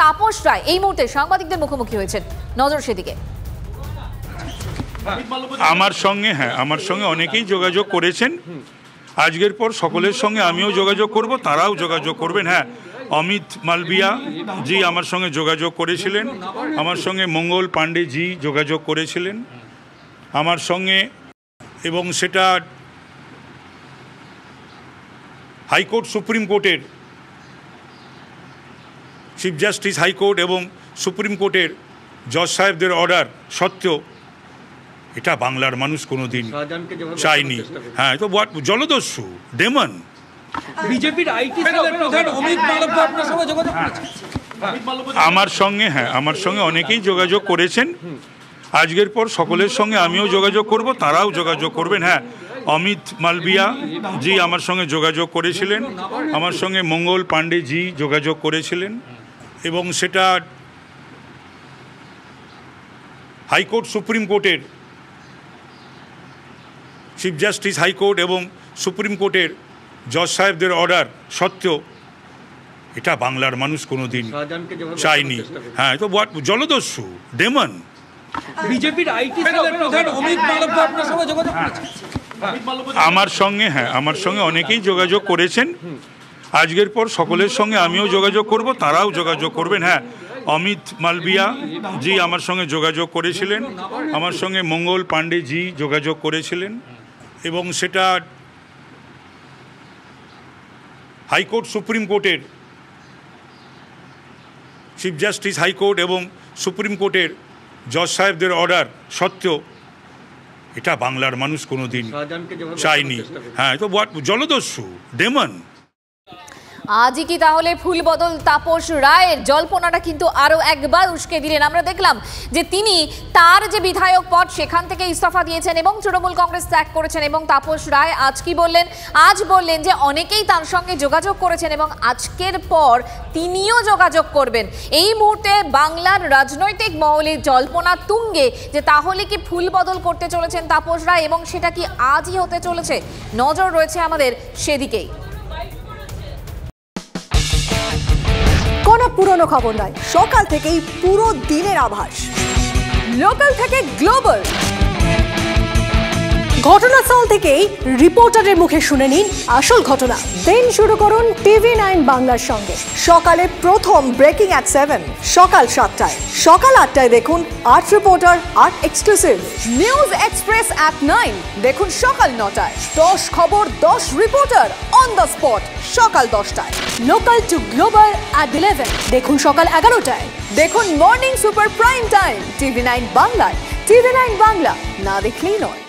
তাপস রায় এই মুহূর্তে সাংবাদিকদের মুখোমুখি হয়েছেন, নজর সেদিকে। আমার সঙ্গে অনেকেই যোগাযোগ করেছেন। আজকের পর সকলের সঙ্গে আমিও যোগাযোগ করব, তারাও যোগাযোগ করবেন। অমিত মালবিয়া জি আমার সঙ্গে যোগাযোগ করেছিলেন, আমার সঙ্গে মঙ্গল পাণ্ডে জি যোগাযোগ করেছিলেন আমার সঙ্গে, এবং সেটা হাইকোর্ট সুপ্রিম কোর্টের চিফ জাস্টিস হাইকোর্ট এবং সুপ্রিম কোর্টের জজ সাহেবদের অর্ডার সত্ত্বেও এটা বাংলার মানুষ কোনোদিন চায়নি। তো জলদস্যু ডেমন বিজেপির আইটি সেলের প্রধান অমিত মালব্য আপনার সঙ্গে যোগাযোগ করেছেন? আমার সঙ্গে অনেকেই যোগাযোগ করেছেন। আজকের পর সকলের সঙ্গে আমিও যোগাযোগ করব, তারাও যোগাযোগ করবেন। অমিত মালবিয়া জি আমার সঙ্গে যোগাযোগ করেছিলেন, আমার সঙ্গে মঙ্গল পাণ্ডে জি যোগাযোগ করেছিলেন, এবং সেটা হাইকোর্ট সুপ্রিম কোর্টের চিফ জাস্টিস হাইকোর্ট এবং সুপ্রিম কোর্টের জজ সাহেবদের অর্ডার সত্ত্বেও এটা বাংলার মানুষ কোনোদিন চায়নি। তো জলদস্যু ডেমন বিজেপির আইটি সেলের প্রধান অমিত মালব্য আপনার সঙ্গে যোগাযোগ করেছেন? আমার সঙ্গে অনেকেই যোগাযোগ করেছেন। আজকের পর সকলের সঙ্গে আমিও যোগাযোগ করব, তারাও যোগাযোগ করবেন। অমিত মালবিয়া জি আমার সঙ্গে যোগাযোগ করেছিলেন, আমার সঙ্গে মঙ্গল পাণ্ডে জি যোগাযোগ করেছিলেন, এবং সেটা হাইকোর্ট সুপ্রিম কোর্টের চিফ জাস্টিস হাইকোর্ট এবং সুপ্রিম কোর্টের জজ সাহেবদের অর্ডার সত্ত্বেও এটা বাংলার মানুষ কোনোদিন চায়নি। তো জলদস্যু ডেমন। আজই কি তাহলে ফুল বদল তাপস রায়ের? জল্পনাটা কিন্তু আরো একবার উস্কে দিলেন। আমরা দেখলাম যে তিনি তার যে বিধায়ক পদ সেখান থেকে ইস্তফা দিয়েছেন এবং তৃণমূল কংগ্রেস ত্যাগ করেছেন, এবং তাপস রায় আজ কি বললেন? আজ বললেন যে অনেকেই তার সঙ্গে যোগাযোগ করেছেন এবং আজকের পর তিনিও যোগাযোগ করবেন। এই মুহূর্তে বাংলার রাজনৈতিক মহলে জল্পনা তুঙ্গে যে তাহলে কি ফুল বদল করতে চলেছেন তাপস রায়, এবং সেটা কি আজই হতে চলেছে? নজর রয়েছে আমাদের সেদিকেই। কোনো পুরনো খবর নয়, সকাল থেকেই পুরো দিনের আভাস, লোকাল থেকে গ্লোবাল। ঘটনাস্থল থেকেই রিপোর্টারের মুখে শুনে নিন আসল ঘটনা। দিন শুরু করুন TV9 বাংলার সঙ্গে। সকালে প্রথম ব্রেকিং at 7, সকাল 7টায়, সকাল 8টায় দেখুন art reporter, art exclusive. News express at 9 দেখুন সকাল 9টায়। 10 খবর 10 রিপোর্টার অন দ্য স্পট সকাল 10টায়। লোকাল টু গ্লোবাল at 11 দেখুন সকাল 11টায়। দেখুন morning super prime time TV9 বাংলায়। TV9 বাংলা না দেখলেই নয়।